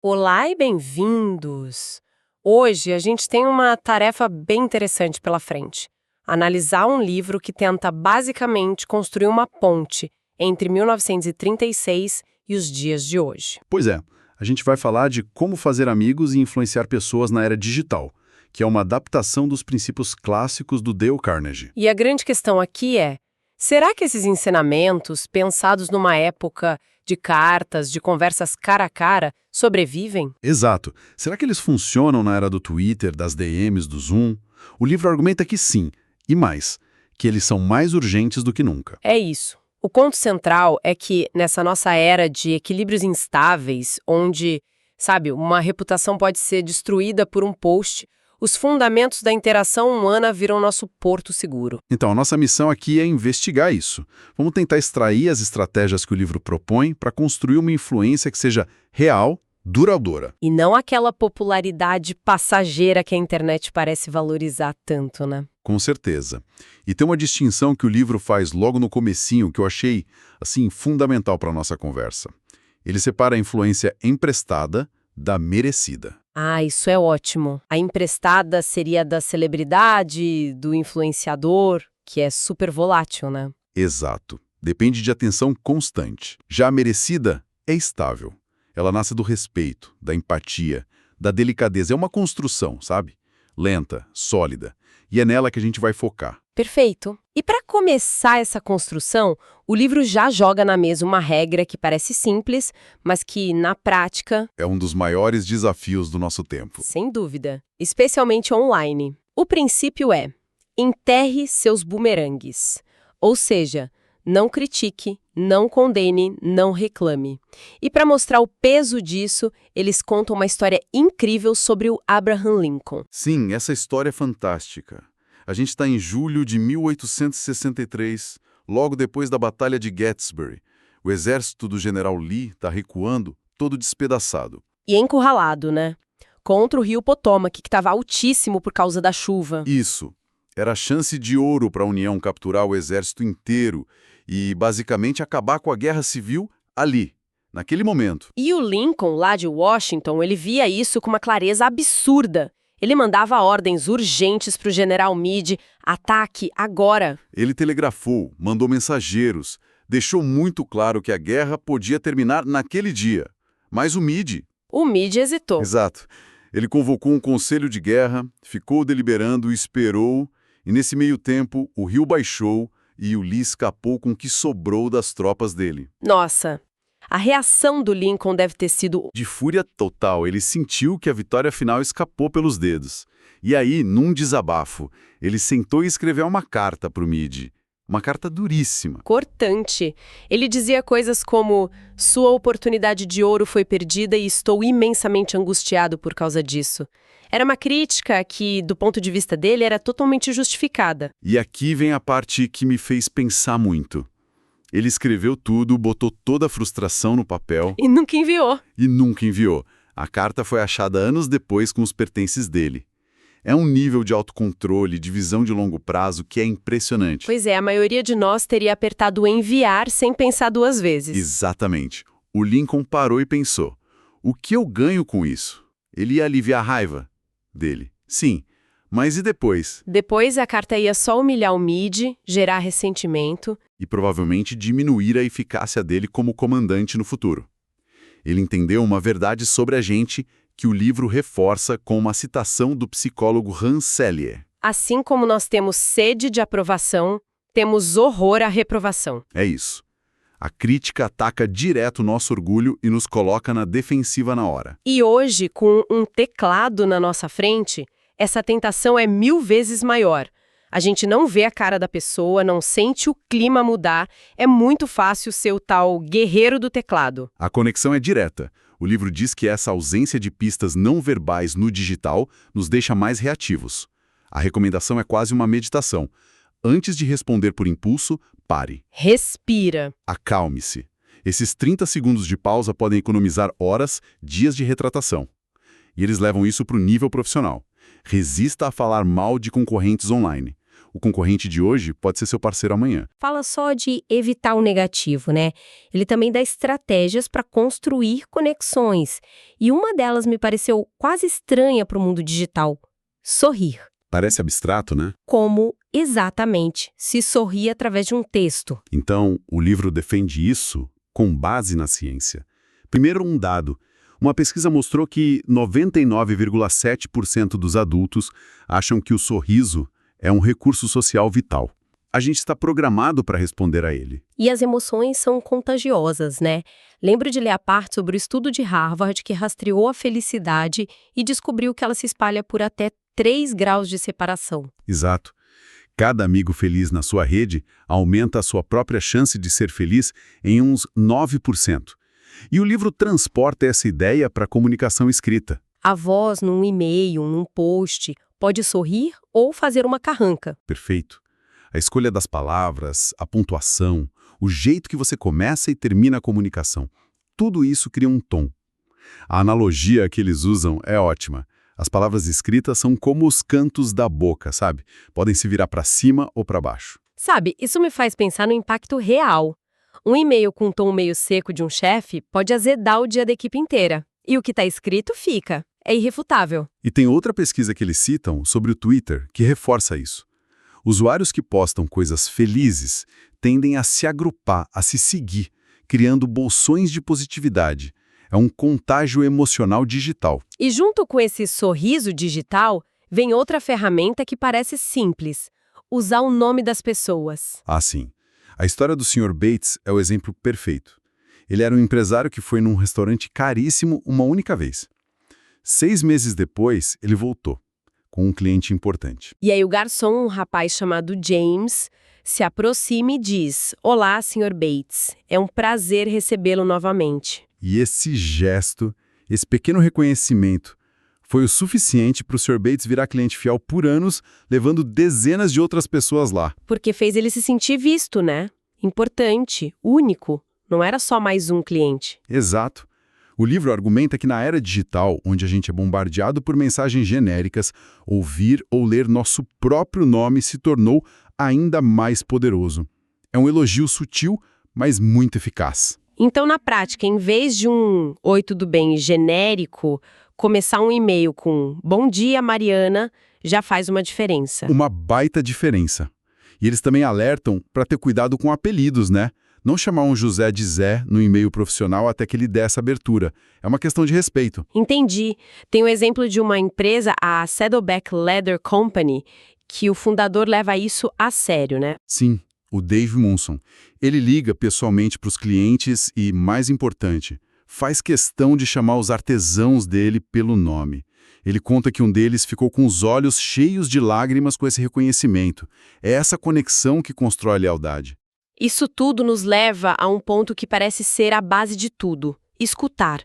Olá e bem-vindos! Hoje a gente tem uma tarefa bem interessante pela frente. Analisar um livro que tenta basicamente construir uma ponte entre 1936 e os dias de hoje. Pois é, a gente vai falar de como fazer amigos e influenciar pessoas na era digital, que é uma adaptação dos princípios clássicos do Dale Carnegie. E a grande questão aqui é: será que esses ensinamentos, pensados numa época de cartas, de conversas cara a cara, sobrevivem? Exato. Será que eles funcionam na era do Twitter, das DMs, do Zoom? O livro argumenta que sim, e mais, que eles são mais urgentes do que nunca. É isso. O ponto central é que, nessa nossa era de equilíbrios instáveis, onde, sabe, uma reputação pode ser destruída por um post, os fundamentos da interação humana viram nosso porto seguro. Então, a nossa missão aqui é investigar isso. Vamos tentar extrair as estratégias que o livro propõe para construir uma influência que seja real, duradoura. E não aquela popularidade passageira que a internet parece valorizar tanto, né? Com certeza. E tem uma distinção que o livro faz logo no comecinho que eu achei, assim, fundamental para a nossa conversa. Ele separa a influência emprestada da merecida. Ah, isso é ótimo. A emprestada seria da celebridade, do influenciador, que é super volátil, né? Exato. Depende de atenção constante. Já a merecida é estável. Ela nasce do respeito, da empatia, da delicadeza. É uma construção, sabe? Lenta, sólida. E é nela que a gente vai focar. Perfeito. E para começar essa construção, o livro já joga na mesa uma regra que parece simples, mas que, na prática, É um dos maiores desafios do nosso tempo. sem dúvida, especialmente online. O princípio é: enterre seus bumerangues. Ou seja, não critique, não condene, não reclame. E para mostrar o peso disso, eles contam uma história incrível sobre o Abraham Lincoln. Sim, essa história é fantástica. A gente está em julho de 1863, logo depois da Batalha de Gettysburg. O exército do general Lee está recuando, todo despedaçado. E encurralado, né? Contra o rio Potomac, que estava altíssimo por causa da chuva. Isso. Era a chance de ouro para a União capturar o exército inteiro e, basicamente, acabar com a guerra civil ali, naquele momento. E o Lincoln, lá de Washington, ele via isso com uma clareza absurda. Ele mandava ordens urgentes para o general Meade: ataque agora. Ele telegrafou, mandou mensageiros, deixou muito claro que a guerra podia terminar naquele dia. Mas o Meade... O Meade hesitou. Exato. Ele convocou um conselho de guerra, ficou deliberando, esperou, e nesse meio tempo o rio baixou e o Lee escapou com o que sobrou das tropas dele. Nossa, a reação do Lincoln deve ter sido... De fúria total, ele sentiu que a vitória final escapou pelos dedos. E aí, num desabafo, ele sentou e escreveu uma carta para o Meade. Uma carta duríssima. cortante. Ele dizia coisas como: sua oportunidade de ouro foi perdida e estou imensamente angustiado por causa disso. Era uma crítica que, do ponto de vista dele, era totalmente justificada. E aqui vem a parte que me fez pensar muito. Ele escreveu tudo, botou toda a frustração no papel E nunca enviou. e nunca enviou. A carta foi achada anos depois com os pertences dele. É um nível de autocontrole, de visão de longo prazo que é impressionante. Pois é, a maioria de nós teria apertado enviar sem pensar duas vezes. Exatamente. O Lincoln parou e pensou: o que eu ganho com isso? Ele ia aliviar a raiva dele. Sim, mas e depois? Depois, a carta ia só humilhar o Meade, gerar ressentimento. E provavelmente diminuir a eficácia dele como comandante no futuro. Ele entendeu uma verdade sobre a gente que o livro reforça com uma citação do psicólogo Hans Selye. Assim como nós temos sede de aprovação, temos horror à reprovação. É isso. A crítica ataca direto o nosso orgulho e nos coloca na defensiva na hora. E hoje, com um teclado na nossa frente, essa tentação é 1000 vezes maior. A gente não vê a cara da pessoa, não sente o clima mudar, é muito fácil ser o tal guerreiro do teclado. A conexão é direta. O livro diz que essa ausência de pistas não verbais no digital nos deixa mais reativos. A recomendação é quase uma meditação. Antes de responder por impulso, pare. Respira. Acalme-se. Esses 30 segundos de pausa podem economizar horas, dias de retratação. E eles levam isso para o nível profissional. Resista a falar mal de concorrentes online. O concorrente de hoje pode ser seu parceiro amanhã. Fala só de evitar o negativo, né? Ele também dá estratégias para construir conexões. E uma delas me pareceu quase estranha para o mundo digital: sorrir. Parece abstrato, né? Como exatamente se sorrir através de um texto? Então, o livro defende isso com base na ciência. Primeiro, um dado. Uma pesquisa mostrou que 99,7% dos adultos acham que o sorriso é um recurso social vital. A gente está programado para responder a ele. E as emoções são contagiosas, né? Lembro de ler a parte sobre o estudo de Harvard que rastreou a felicidade e descobriu que ela se espalha por até 3 graus de separação. Exato. Cada amigo feliz na sua rede aumenta a sua própria chance de ser feliz em uns 9%. E o livro transporta essa ideia para a comunicação escrita. A voz num e-mail, num post, pode sorrir ou fazer uma carranca. Perfeito. A escolha das palavras, a pontuação, o jeito que você começa e termina a comunicação, tudo isso cria um tom. A analogia que eles usam é ótima. As palavras escritas são como os cantos da boca, sabe? Podem se virar para cima ou para baixo. Sabe, isso me faz pensar no impacto real. Um e-mail com um tom meio seco de um chefe pode azedar o dia da equipe inteira. E o que está escrito fica. É irrefutável. E tem outra pesquisa que eles citam sobre o Twitter que reforça isso. Usuários que postam coisas felizes tendem a se agrupar, a se seguir, criando bolsões de positividade. É um contágio emocional digital. E junto com esse sorriso digital, vem outra ferramenta que parece simples: usar o nome das pessoas. Ah, sim. A história do Sr. Bates é o exemplo perfeito. Ele era um empresário que foi num restaurante caríssimo uma única vez. 6 meses depois, ele voltou, com um cliente importante. E aí o garçom, um rapaz chamado James, se aproxima e diz: "Olá, Sr. Bates. É um prazer recebê-lo novamente." E esse gesto, esse pequeno reconhecimento, foi o suficiente para o Sr. Bates virar cliente fiel por anos, levando dezenas de outras pessoas lá. Porque fez ele se sentir visto, né? Importante, único. Não era só mais um cliente. Exato. O livro argumenta que na era digital, onde a gente é bombardeado por mensagens genéricas, ouvir ou ler nosso próprio nome se tornou ainda mais poderoso. É um elogio sutil, mas muito eficaz. Então, na prática, em vez de um "Oi, tudo bem" genérico, começar um e-mail com "Bom dia, Mariana" já faz uma diferença. Uma baita diferença. E eles também alertam para ter cuidado com apelidos, né? Não chamar um José de Zé no e-mail profissional até que ele dê essa abertura. É uma questão de respeito. Entendi. Tem o exemplo de uma empresa, a Saddleback Leather Company, que o fundador leva isso a sério, né? Sim, o Dave Munson. Ele liga pessoalmente para os clientes e, mais importante, faz questão de chamar os artesãos dele pelo nome. Ele conta que um deles ficou com os olhos cheios de lágrimas com esse reconhecimento. É essa conexão que constrói a lealdade. Isso tudo nos leva a um ponto que parece ser a base de tudo: escutar.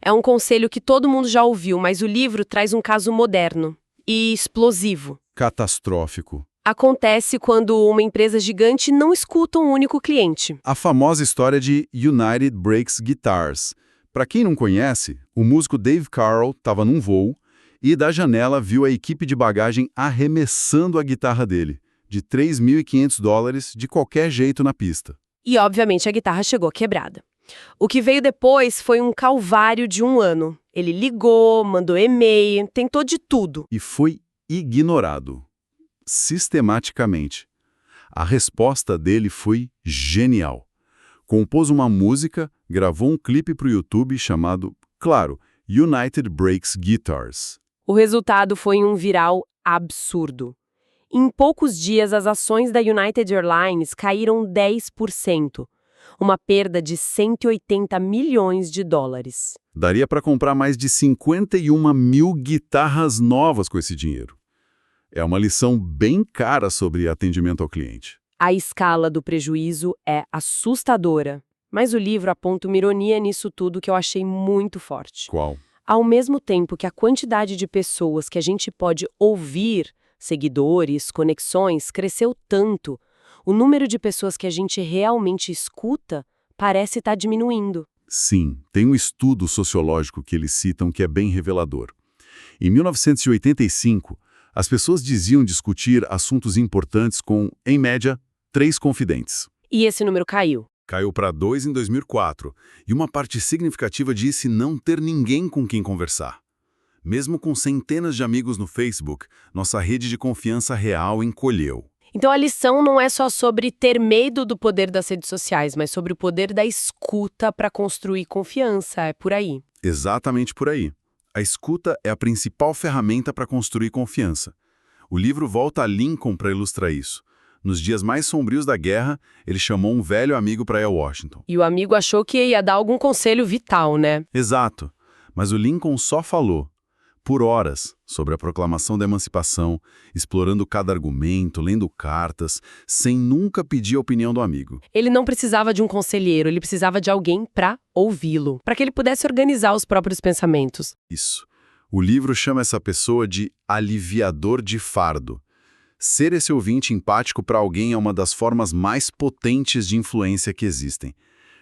É um conselho que todo mundo já ouviu, mas o livro traz um caso moderno e explosivo. Catastrófico. Acontece quando uma empresa gigante não escuta um único cliente. A famosa história de United Breaks Guitars. Para quem não conhece, o músico Dave Carroll estava num voo e da janela viu a equipe de bagagem arremessando a guitarra dele, de $3.500 de qualquer jeito na pista. E, obviamente, a guitarra chegou quebrada. O que veio depois foi um calvário de 1 ano. Ele ligou, mandou e-mail, tentou de tudo. E foi ignorado. Sistematicamente. A resposta dele foi genial. Compôs uma música, gravou um clipe para o YouTube chamado, claro, United Breaks Guitars. O resultado foi um viral absurdo. Em poucos dias, as ações da United Airlines caíram 10%, uma perda de $180 milhões. Daria para comprar mais de 51 mil guitarras novas com esse dinheiro. É uma lição bem cara sobre atendimento ao cliente. A escala do prejuízo é assustadora, mas o livro aponta uma ironia nisso tudo que eu achei muito forte. Qual? Ao mesmo tempo que a quantidade de pessoas que a gente pode ouvir, seguidores, conexões, cresceu tanto, o número de pessoas que a gente realmente escuta parece estar diminuindo. Sim, tem um estudo sociológico que eles citam que é bem revelador. Em 1985, As pessoas diziam discutir assuntos importantes com, em média, 3 confidentes. E esse número caiu. Caiu para 2 em 2004, e uma parte significativa disse não ter ninguém com quem conversar. Mesmo com centenas de amigos no Facebook, nossa rede de confiança real encolheu. Então a lição não é só sobre ter medo do poder das redes sociais, mas sobre o poder da escuta para construir confiança, é por aí. Exatamente por aí. A escuta é a principal ferramenta para construir confiança. O livro volta a Lincoln para ilustrar isso. Nos dias mais sombrios da guerra, ele chamou um velho amigo para ir a Washington. E o amigo achou que ia dar algum conselho vital, né? Exato. Mas o Lincoln só falou, por horas, sobre a proclamação da emancipação, explorando cada argumento, lendo cartas, sem nunca pedir a opinião do amigo. Ele não precisava de um conselheiro, ele precisava de alguém para ouvi-lo, para que ele pudesse organizar os próprios pensamentos. Isso. O livro chama essa pessoa de aliviador de fardo. Ser esse ouvinte empático para alguém é uma das formas mais potentes de influência que existem.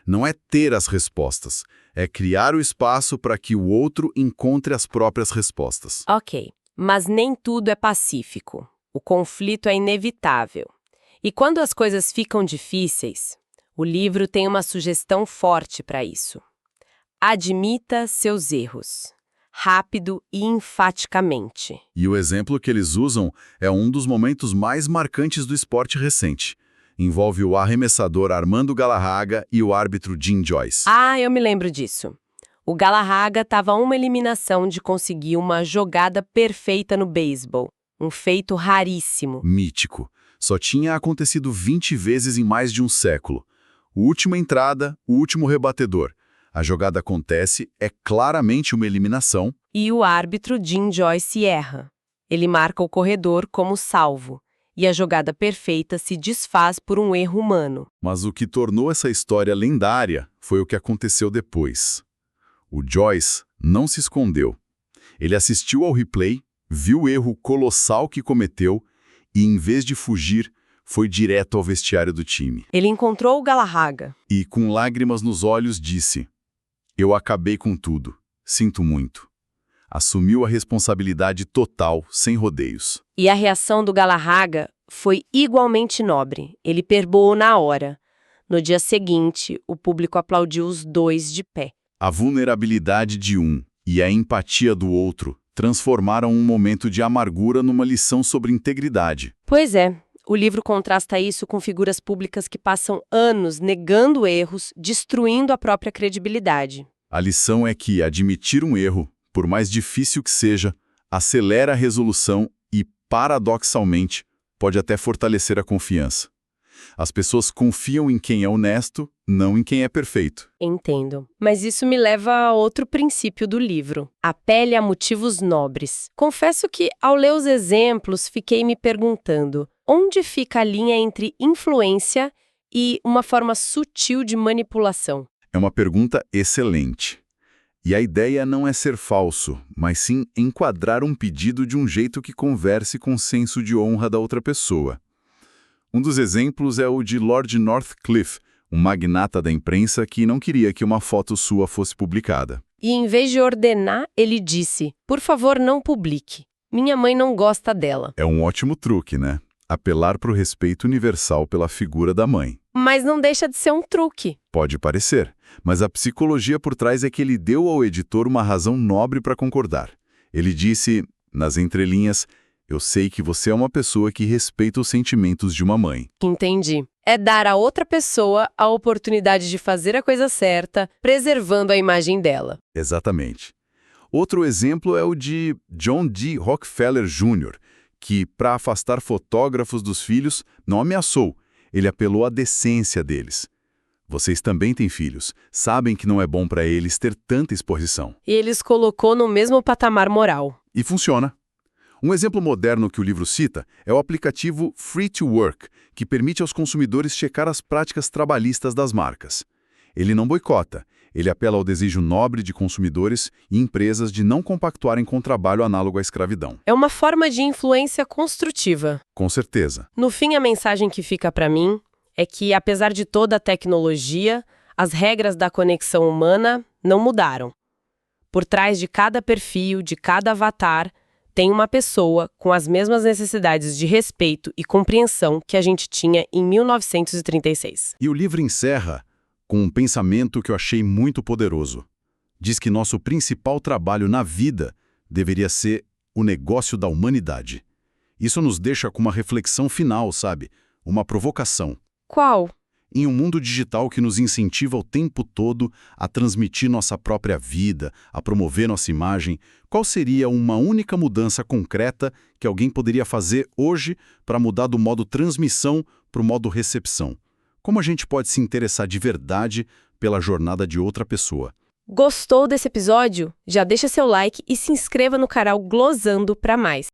Não é ter as respostas, é criar o espaço para que o outro encontre as próprias respostas. Ok, mas nem tudo é pacífico. O conflito é inevitável. E quando as coisas ficam difíceis, o livro tem uma sugestão forte para isso. Admita seus erros. Rápido e enfaticamente. E o exemplo que eles usam é um dos momentos mais marcantes do esporte recente. Envolve o arremessador Armando Galarraga e o árbitro Jim Joyce. Ah, eu me lembro disso. O Galarraga estava a uma eliminação de conseguir uma jogada perfeita no beisebol. Um feito raríssimo. Mítico. Só tinha acontecido 20 vezes em mais de um século. Última entrada, o último rebatedor. A jogada acontece, é claramente uma eliminação. E o árbitro Jim Joyce erra. Ele marca o corredor como salvo. E a jogada perfeita se desfaz por um erro humano. Mas o que tornou essa história lendária foi o que aconteceu depois. O Joyce não se escondeu. Ele assistiu ao replay, viu o erro colossal que cometeu e, em vez de fugir, foi direto ao vestiário do time. Ele encontrou o Galarraga. E, com lágrimas nos olhos, disse: "Eu acabei com tudo. Sinto muito." Assumiu a responsabilidade total, sem rodeios. E a reação do Galarraga foi igualmente nobre. Ele perdoou na hora. No dia seguinte, o público aplaudiu os dois de pé. A vulnerabilidade de um e a empatia do outro transformaram um momento de amargura numa lição sobre integridade. Pois é, o livro contrasta isso com figuras públicas que passam anos negando erros, destruindo a própria credibilidade. A lição é que admitir um erro, por mais difícil que seja, acelera a resolução e, paradoxalmente, pode até fortalecer a confiança. As pessoas confiam em quem é honesto, não em quem é perfeito. Entendo. Mas isso me leva a outro princípio do livro. Apele a motivos nobres. Confesso que, ao ler os exemplos, fiquei me perguntando onde fica a linha entre influência e uma forma sutil de manipulação. É uma pergunta excelente. E a ideia não é ser falso, mas sim enquadrar um pedido de um jeito que converse com o senso de honra da outra pessoa. Um dos exemplos é o de Lord Northcliffe, um magnata da imprensa que não queria que uma foto sua fosse publicada. E em vez de ordenar, ele disse: "Por favor, não publique. Minha mãe não gosta dela." É um ótimo truque, né? Apelar para o respeito universal pela figura da mãe. Mas não deixa de ser um truque. Pode parecer, mas a psicologia por trás é que ele deu ao editor uma razão nobre para concordar. Ele disse, nas entrelinhas: "Eu sei que você é uma pessoa que respeita os sentimentos de uma mãe." Entendi. É dar a outra pessoa a oportunidade de fazer a coisa certa, preservando a imagem dela. Exatamente. Outro exemplo é o de John D. Rockefeller Jr., que, para afastar fotógrafos dos filhos, não ameaçou. Ele apelou à decência deles. Vocês também têm filhos, sabem que não é bom para eles ter tanta exposição. E ele os colocou no mesmo patamar moral. E funciona. Um exemplo moderno que o livro cita é o aplicativo Free to Work, que permite aos consumidores checar as práticas trabalhistas das marcas. Ele não boicota, ele apela ao desejo nobre de consumidores e empresas de não compactuarem com o trabalho análogo à escravidão. É uma forma de influência construtiva. Com certeza. No fim, a mensagem que fica para mim é que, apesar de toda a tecnologia, as regras da conexão humana não mudaram. Por trás de cada perfil, de cada avatar, tem uma pessoa com as mesmas necessidades de respeito e compreensão que a gente tinha em 1936. E o livro encerra com um pensamento que eu achei muito poderoso. Diz que nosso principal trabalho na vida deveria ser o negócio da humanidade. Isso nos deixa com uma reflexão final, sabe? Uma provocação. Qual? Em um mundo digital que nos incentiva o tempo todo a transmitir nossa própria vida, a promover nossa imagem, qual seria uma única mudança concreta que alguém poderia fazer hoje para mudar do modo transmissão para o modo recepção? Como a gente pode se interessar de verdade pela jornada de outra pessoa? Gostou desse episódio? Já deixa seu like e se inscreva no canal Glosando para mais.